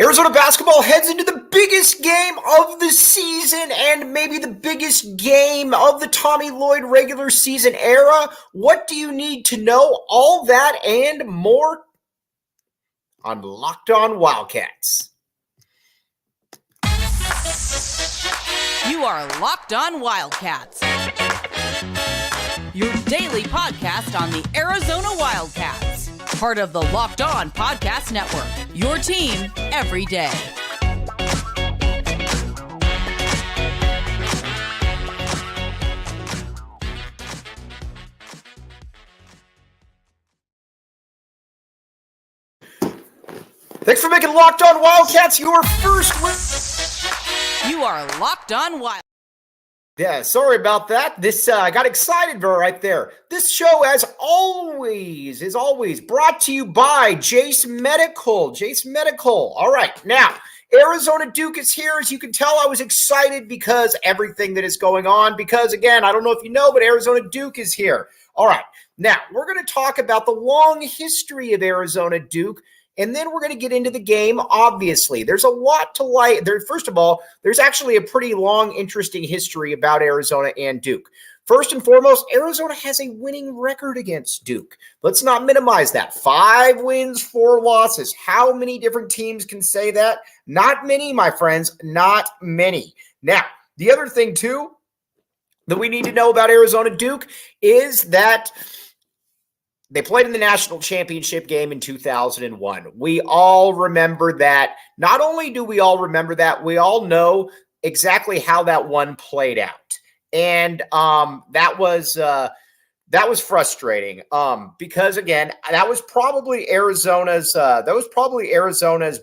Arizona basketball heads into the biggest game of the season and maybe the biggest game of the Tommy Lloyd regular season era. What do you need to know? All that and more on Locked On Wildcats. You are Locked On Wildcats, your daily podcast on the Arizona Wildcats. Part of the Locked On Podcast Network, your team every day. Thanks for making Locked On Wildcats your first win. You are Locked On Wildcats. Yeah, sorry about that. I got excited right there. This show, as always, is always brought to you by Jace Medical. Jace Medical. All right, now, Arizona Duke is here. As you can tell, I was excited because everything that is going on. Because, again, I don't know if you know, but Arizona Duke is here. All right, now, we're going to talk about the long history of Arizona Duke. And then we're going to get into the game, obviously. There's a lot to like. First of all, there's actually a pretty long, interesting history about Arizona and Duke. First and foremost, Arizona has a winning record against Duke. Let's not minimize that. 5 wins, 4 losses. How many different teams can say that? Not many, my friends. Not many. Now, the other thing, too, that we need to know about Arizona Duke is that they played in the national championship game in 2001. We all remember that. Not only do we all remember that, we all know exactly how that one played out. And that was frustrating because, again, that was probably Arizona's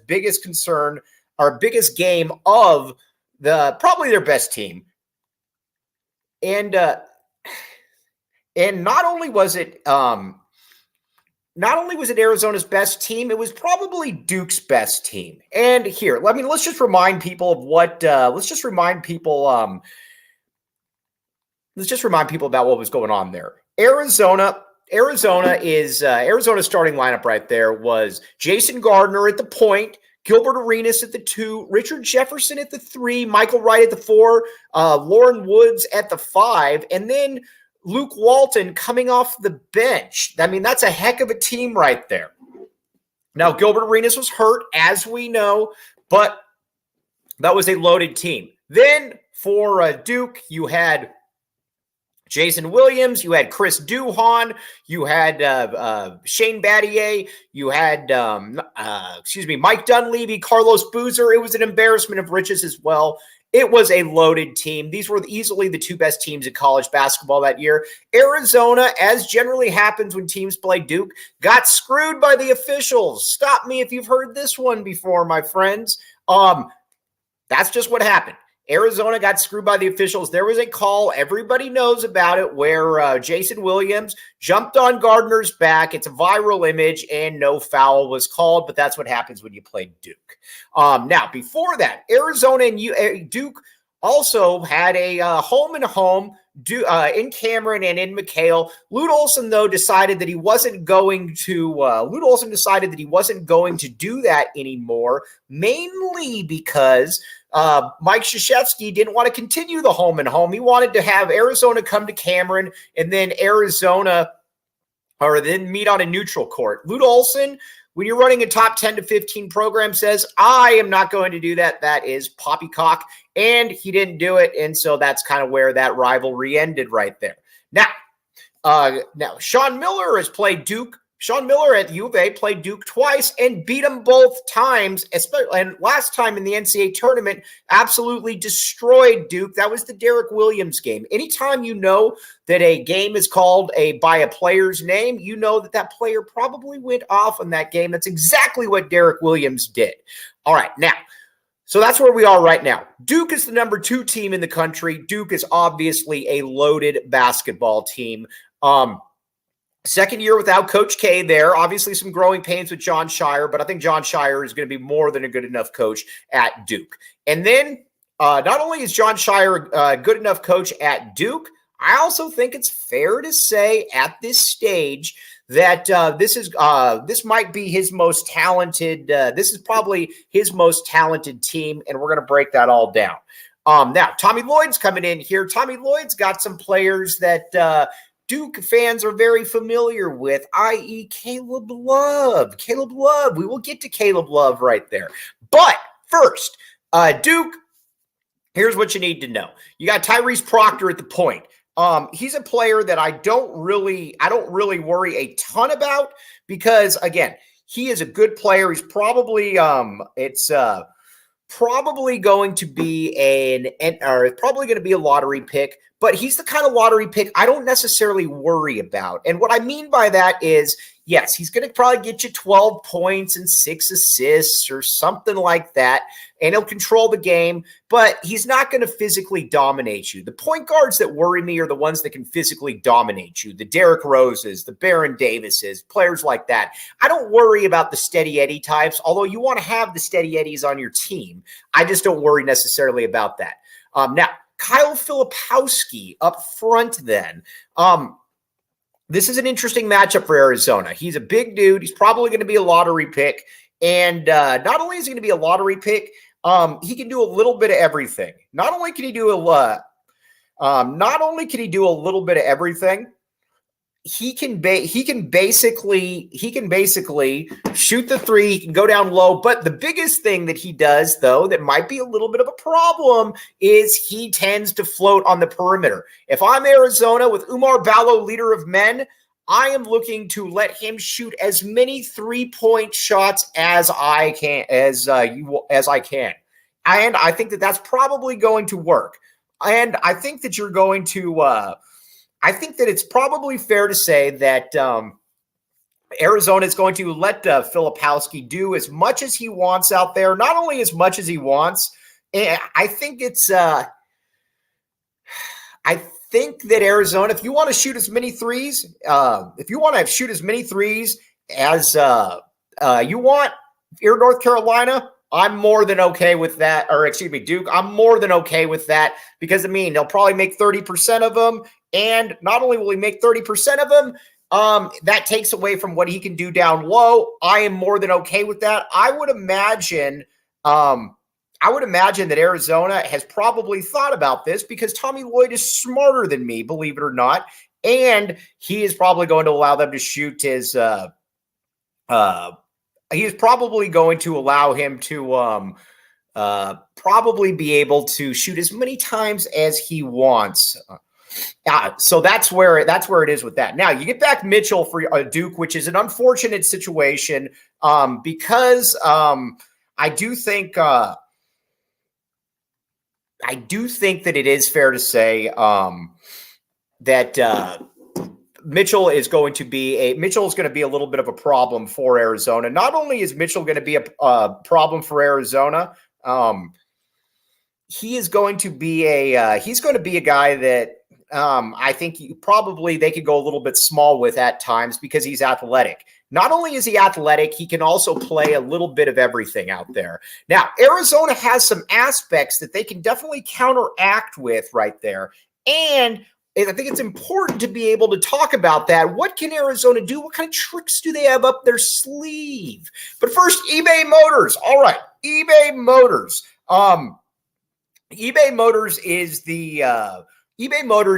biggest concern or biggest game of probably their best team. And not only was it Arizona's best team, it was probably Duke's best team. And here, let's just remind people of what. Let's just remind people about what was going on there. Arizona's starting lineup right there was Jason Gardner at the point, Gilbert Arenas at the 2, Richard Jefferson at the 3, Michael Wright at the 4, Lauren Woods at the 5, and then Luke Walton coming off the bench. I mean, that's a heck of a team right there. Now, Gilbert Arenas was hurt, as we know, but that was a loaded team. Then for Duke, you had Jason Williams, you had Chris Duhon, you had Shane Battier, you had Mike Dunleavy, Carlos Boozer. It was an embarrassment of riches as well. It was a loaded team. These were easily the 2 best teams in college basketball that year. Arizona, as generally happens when teams play Duke, got screwed by the officials. Stop me if you've heard this one before, my friends. That's just what happened. Arizona got screwed by the officials. There was a call, everybody knows about it, where Jason Williams jumped on Gardner's back. It's a viral image, and no foul was called, but that's what happens when you play Duke. Now, before that, Arizona and Duke also had a home-and-home in Cameron and in McHale. Lute Olson, though, decided that he wasn't going to do that anymore, mainly because Mike Krzyzewski didn't want to continue the home and home. He wanted to have Arizona come to Cameron and then then meet on a neutral court. Lute Olson, when you're running a top 10 to 15 program, says, I am not going to do that. That is poppycock. And he didn't do it. And so that's kind of where that rivalry ended right there. Now, Sean Miller has played Duke. Sean Miller at U of A played Duke twice and beat them both times, and last time in the NCAA tournament, absolutely destroyed Duke. That was the Derek Williams game. Anytime you know that a game is called by a player's name, you know that player probably went off in that game. That's exactly what Derek Williams did. All right, now, so that's where we are right now. Duke is the number 2 team in the country. Duke is obviously a loaded basketball team. Second year without Coach K there. Obviously some growing pains with John Shire, but I think John Shire is going to be more than a good enough coach at Duke. And then not only is John Shire a good enough coach at Duke, I also think it's fair to say at this stage that this might be his most talented. This is probably his most talented team, and we're going to break that all down. Now, Tommy Lloyd's coming in here. Tommy Lloyd's got some players that Duke fans are very familiar with, i.e. Caleb Love. Caleb Love. We will get to Caleb Love right there. But first, Duke, here's what you need to know. You got Tyrese Proctor at the point. He's a player that I don't really worry a ton about because, again, he is a good player. He's probably probably going to be a lottery pick, but he's the kind of lottery pick I don't necessarily worry about. And what I mean by that is, yes, he's going to probably get you 12 points and 6 assists or something like that, and he'll control the game, but he's not going to physically dominate you. The point guards that worry me are the ones that can physically dominate you, the Derrick Roses, the Baron Davises, players like that. I don't worry about the steady Eddie types, although you want to have the steady Eddies on your team. I just don't worry necessarily about that. Now, Kyle Filipowski up front then. This is an interesting matchup for Arizona. He's a big dude. He's probably going to be a lottery pick. And not only is he going to be a lottery pick, he can do a little bit of everything. Not only can he do a little bit of everything, he can basically shoot the three. He can go down low. But the biggest thing that he does, though, that might be a little bit of a problem is he tends to float on the perimeter. If I'm Arizona with Oumar Ballo, leader of men, I am looking to let him shoot as many 3-point shots as I can. And I think that that's probably going to work. And I think that you're going to I think that it's probably fair to say that Arizona is going to let Filipowski do as much as he wants out there. Not only as much as he wants, I think that Arizona, if you want to shoot as many threes, as you want, if you're North Carolina, I'm more than okay with that. Or excuse me, Duke, I'm more than okay with that because, they'll probably make 30% of them. And not only will he make 30% of them, that takes away from what he can do down low. I am more than okay with that. I would imagine that Arizona has probably thought about this because Tommy Lloyd is smarter than me, believe it or not. And he is probably going to allow them to shoot his he is probably going to allow him to probably be able to shoot as many times as he wants. So that's where it is with that. Now you get back Mitchell for Duke, which is an unfortunate situation because I do think that it is fair to say that Mitchell is going to be a little bit of a problem for Arizona. Not only is Mitchell going to be a problem for Arizona, he is going to be a guy that I think they could go a little bit small with at times because he's athletic. Not only is he athletic, he can also play a little bit of everything out there. Now, Arizona has some aspects that they can definitely counteract with right there. And I think it's important to be able to talk about that. What can Arizona do? What kind of tricks do they have up their sleeve? But first, eBay Motors. All right, eBay Motors. eBay Motors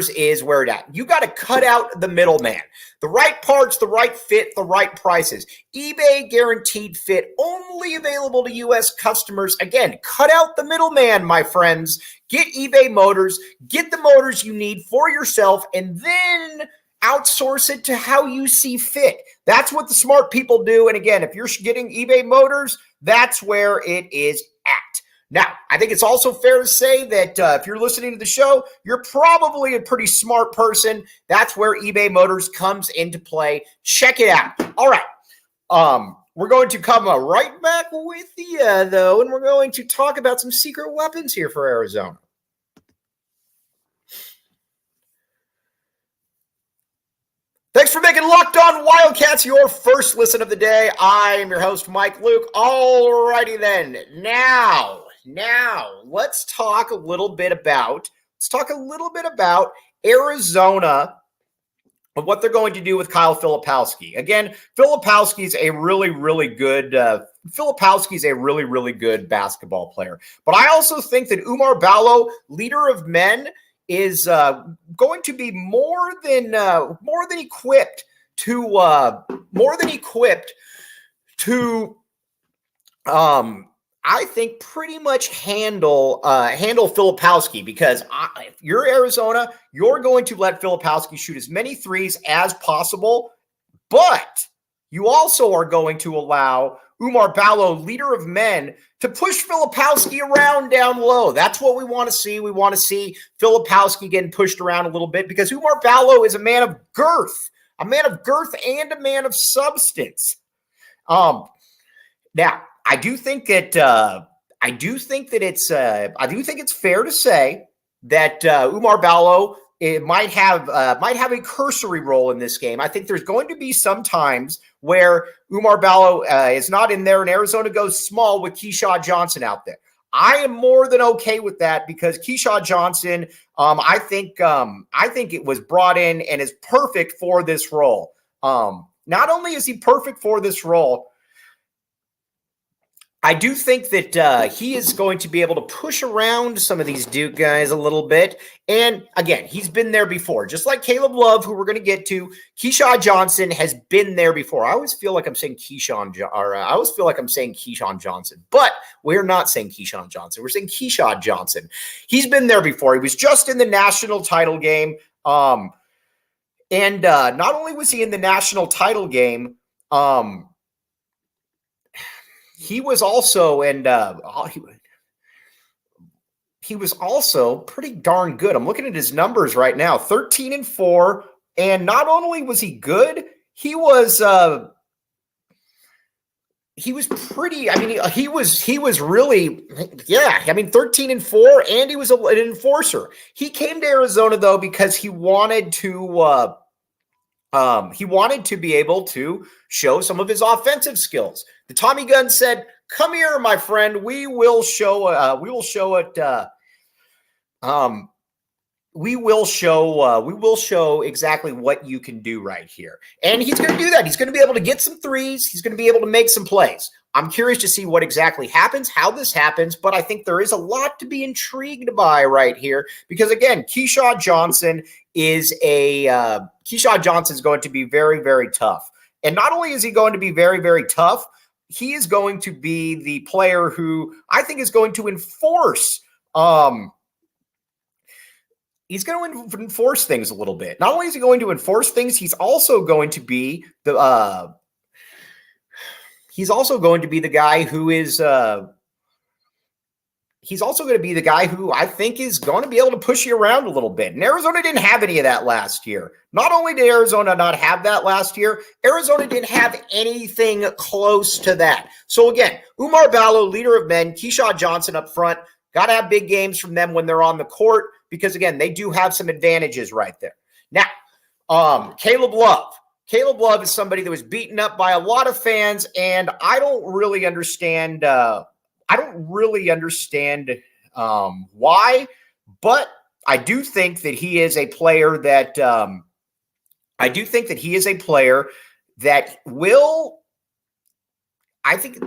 is where it at. You got to cut out the middleman. The right parts, the right fit, the right prices. eBay guaranteed fit, only available to U.S. customers. Again, cut out the middleman, my friends. Get eBay Motors. Get the motors you need for yourself, and then outsource it to how you see fit. That's what the smart people do. And again, if you're getting eBay Motors, that's where it is at. Now, I think it's also fair to say that if you're listening to the show, you're probably a pretty smart person. That's where eBay Motors comes into play. Check it out. All right. We're going to come right back with you, though, and we're going to talk about some secret weapons here for Arizona. Thanks for making Locked On Wildcats your first listen of the day. I am your host, Mike Luke. All righty then. Now, let's talk a little bit about Arizona of what they're going to do with Kyle Filipowski. Again, Filipowski's a really, really good basketball player. But I also think that Oumar Ballo, leader of men, is going to be more than equipped to I think pretty much handle Filipowski, because if you're Arizona, you're going to let Filipowski shoot as many threes as possible, but you also are going to allow Oumar Ballo, leader of men, to push Filipowski around down low. That's what we want to see. We want to see Filipowski getting pushed around a little bit, because Oumar Ballo is a man of girth and a man of substance. Now, I do think it's fair to say that Oumar Ballo might have a cursory role in this game. I think there's going to be some times where Oumar Ballo is not in there and Arizona goes small with Keshad Johnson out there. I am more than okay with that, because Keshad Johnson, I think it was brought in and is perfect for this role. Not only is he perfect for this role, I do think that he is going to be able to push around some of these Duke guys a little bit. And again, he's been there before. Just like Caleb Love, who we're going to get to, Keshad Johnson has been there before. I always feel like I'm saying Keyshawn Johnson, but we're not saying Keyshawn Johnson. We're saying Keshad Johnson. He's been there before. He was just in the national title game. And not only was he in the national title game, he was also pretty darn good. I'm looking at his numbers right now, 13-4. And not only was he good, he was pretty, he was really, 13-4, and he was an enforcer. He came to Arizona though, because he wanted to be able to show some of his offensive skills. The Tommy gun said, "Come here, my friend. We will show exactly what you can do right here." And he's going to do that. He's going to be able to get some threes. He's going to be able to make some plays. I'm curious to see what exactly happens, how this happens, but I think there is a lot to be intrigued by right here, because again, Keshad Johnson is going to be very, very tough. And not only is he going to be very, very tough, he is going to be the player who I think is going to enforce he's going to enforce things a little bit. Not only is he going to enforce things, he's also going to be the guy who is he's also going to be the guy who I think is going to be able to push you around a little bit. And Arizona didn't have any of that last year. Not only did Arizona not have that last year, Arizona didn't have anything close to that. So again, Oumar Ballo, leader of men, Keshad Johnson up front, got to have big games from them when they're on the court, because again, they do have some advantages right there. Now, Caleb Love. Caleb Love is somebody that was beaten up by a lot of fans, and I don't really understand why, but I do think that he is a player that will. I think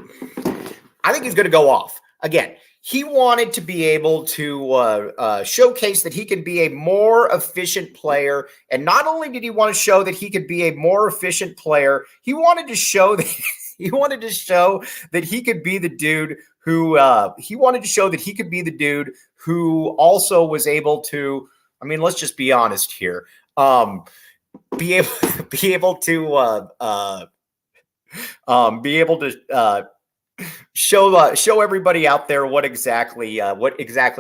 he's going to go off again. He wanted to be able to showcase that he could be a more efficient player. And not only did he want to show that he could be a more efficient player, he wanted to show that he could be the dude who also was able to, let's just be honest here. Be able to show everybody out there what exactly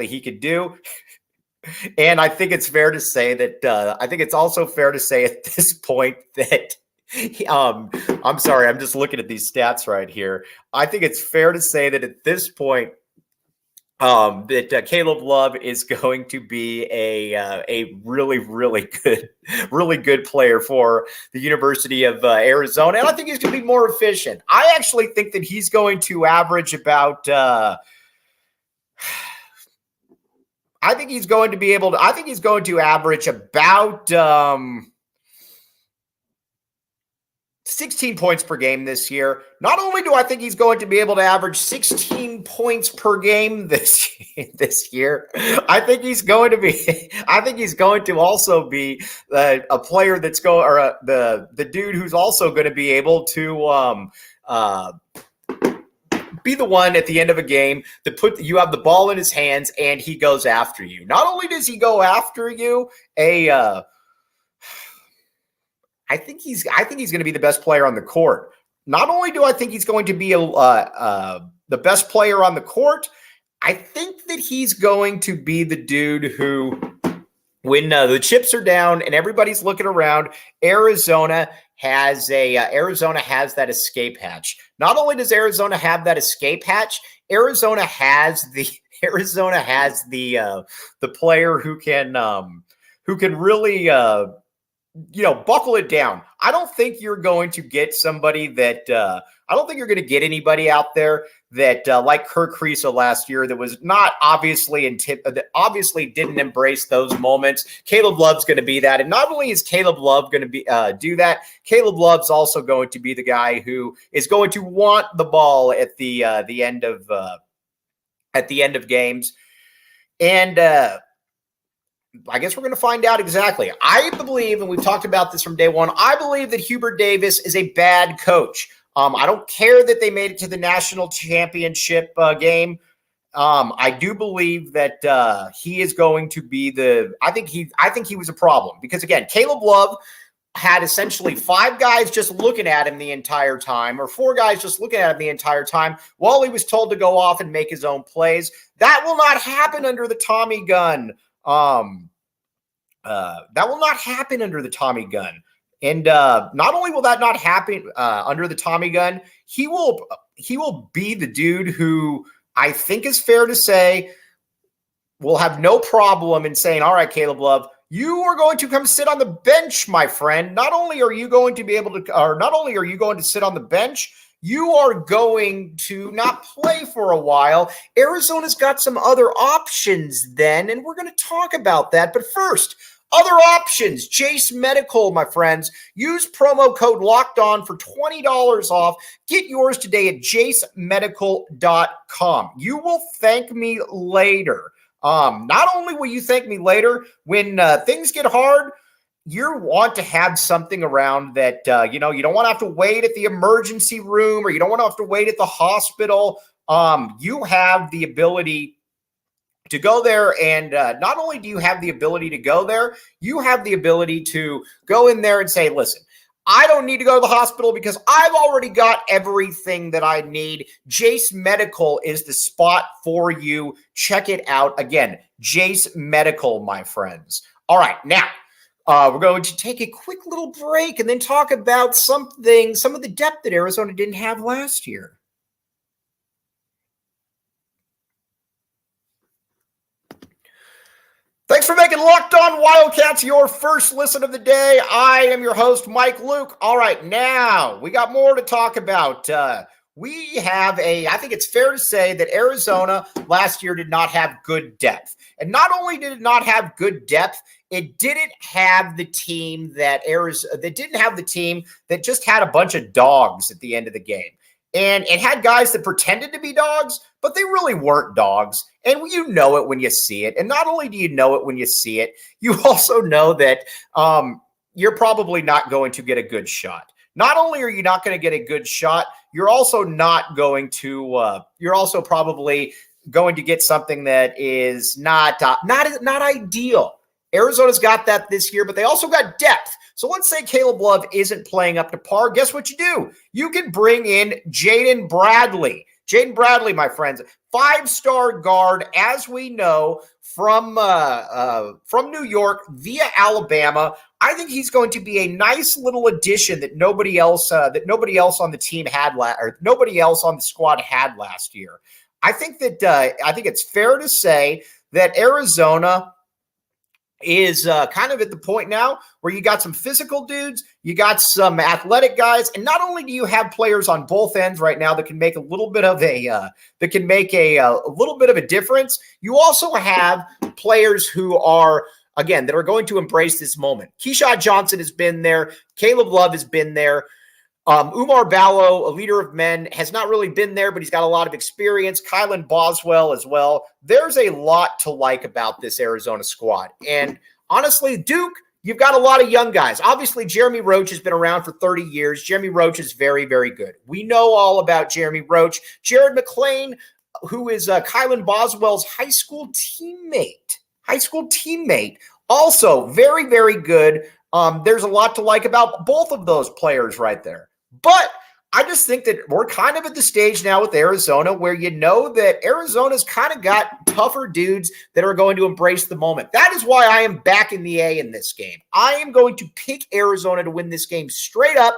he could do. And I think it's fair to say that I think it's also fair to say at this point that I'm sorry, I'm just looking at these stats right here. I think it's fair to say that at this point that Caleb Love is going to be a really, really good player for the University of Arizona. And I think he's going to be more efficient. I actually think that he's going to average about I think he's going to average about 16 points per game this year. Not only do I think he's going to be able to average 16 points per game this year, I think he's going to also be a player that's the dude who's also going to be able to be the one at the end of a game that you have the ball in his hands and he goes after you. Not only does he go after you, I think he's going to be the best player on the court. Not only do I think he's going to be the best player on the court, I think that he's going to be the dude who, when the chips are down and everybody's looking around, Arizona has that escape hatch. Not only does Arizona have that escape hatch, Arizona has the player who can really buckle it down. I don't think you're going to get somebody that I don't think you're going to get anybody out there that like Kirk Kriisa last year that was not obviously that obviously didn't embrace those moments. Caleb Love's going to be that, and not only is Caleb Love going to be do that, Caleb Love's also going to be the guy who is going to want the ball at the end of games, and I guess we're going to find out exactly. I believe, and we've talked about this from day one, I believe that Hubert Davis is a bad coach. I don't care that they made it to the national championship game. I do believe that he is going to be I think he was a problem because, again, Caleb Love had essentially 5 guys just looking at him the entire time, or 4 guys just looking at him the entire time while he was told to go off and make his own plays. That will not happen under the Tommy gun. That will not happen under the Tommy gun. And not only will that not happen under the Tommy gun, he will be the dude who I think is fair to say will have no problem in saying, all right, Caleb Love, you are going to come sit on the bench, my friend. Not only are you going to sit on the bench, you are going to not play for a while. Arizona's got some other options then, and we're going to talk about that. But first, other options. Jace Medical, my friends. Use promo code LOCKEDON for $20 off. Get yours today at jacemedical.com. You will thank me later. Not only will you thank me later, when things get hard, you want to have something around that, you don't want to have to wait at the emergency room, or you don't want to have to wait at the hospital. You have the ability to go there, and not only do you have the ability to go there, you have the ability to go in there and say, listen, I don't need to go to the hospital because I've already got everything that I need. Jace Medical is the spot for you. Check it out. Again, Jace Medical, my friends. All right, now, we're going to take a quick little break and then talk about some of the depth that Arizona didn't have last year. Thanks for making Locked On Wildcats your first listen of the day. I am your host, Mike Luke. All right, now we got more to talk about. We have I think it's fair to say that Arizona last year did not have good depth. And not only did it not have good depth, it didn't have the team that just had a bunch of dogs at the end of the game. And it had guys that pretended to be dogs, but they really weren't dogs. And you know it when you see it. And not only do you know it when you see it, you also know that you're probably not going to get a good shot. Not only are you not going to get a good shot, you're also you're also probably going to get something that is not ideal. Arizona's got that this year, but they also got depth. So let's say Caleb Love isn't playing up to par. Guess what you do? You can bring in Jaden Bradley. Jaden Bradley, my friends, 5-star guard, as we know, from New York via Alabama. I think he's going to be a nice little addition that nobody else on the team had or nobody else on the squad had last year. I think it's fair to say that Arizona is kind of at the point now where you got some physical dudes, you got some athletic guys, and not only do you have players on both ends right now that can make a little bit of a difference, you also have players who are, again, that are going to embrace this moment. Keshad Johnson has been there, Caleb Love has been there. Oumar Ballo, a leader of men, has not really been there, but he's got a lot of experience. Kylan Boswell as well. There's a lot to like about this Arizona squad. And honestly, Duke, you've got a lot of young guys. Obviously, Jeremy Roach has been around for 30 years. Jeremy Roach is very, very good. We know all about Jeremy Roach. Jared McClain, who is Kylan Boswell's high school teammate, also very, very good. There's a lot to like about both of those players right there. But I just think that we're kind of at the stage now with Arizona where you know that Arizona's kind of got tougher dudes that are going to embrace the moment. That is why I am backing the A in this game. I am going to pick Arizona to win this game straight up.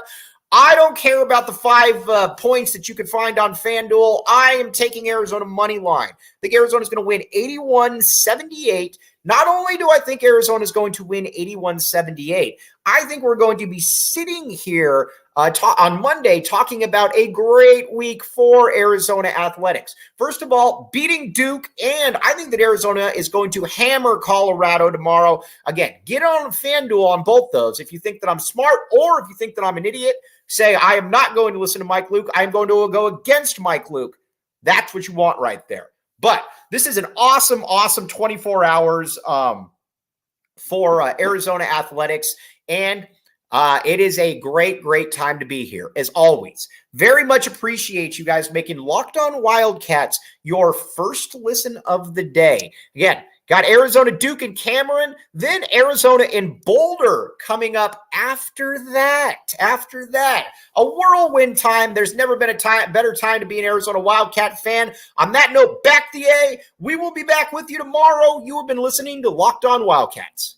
I don't care about the 5 points that you can find on FanDuel. I am taking Arizona money line. I think Arizona's going to win 81-78. Not only do I think Arizona is going to win 81-78, I think we're going to be sitting here on Monday talking about a great week for Arizona athletics. First of all, beating Duke, and I think that Arizona is going to hammer Colorado tomorrow. Again, get on FanDuel on both those. If you think that I'm smart or if you think that I'm an idiot, say I am not going to listen to Mike Luke. I am going to go against Mike Luke. That's what you want right there. But this is an awesome, awesome 24 hours for Arizona athletics. And it is a great, great time to be here, as always. Very much appreciate you guys making Locked On Wildcats your first listen of the day. Again, got Arizona, Duke, and Cameron, then Arizona and Boulder coming up after that. A whirlwind time. There's never been a better time to be an Arizona Wildcat fan. On that note, back the A. We will be back with you tomorrow. You have been listening to Locked On Wildcats.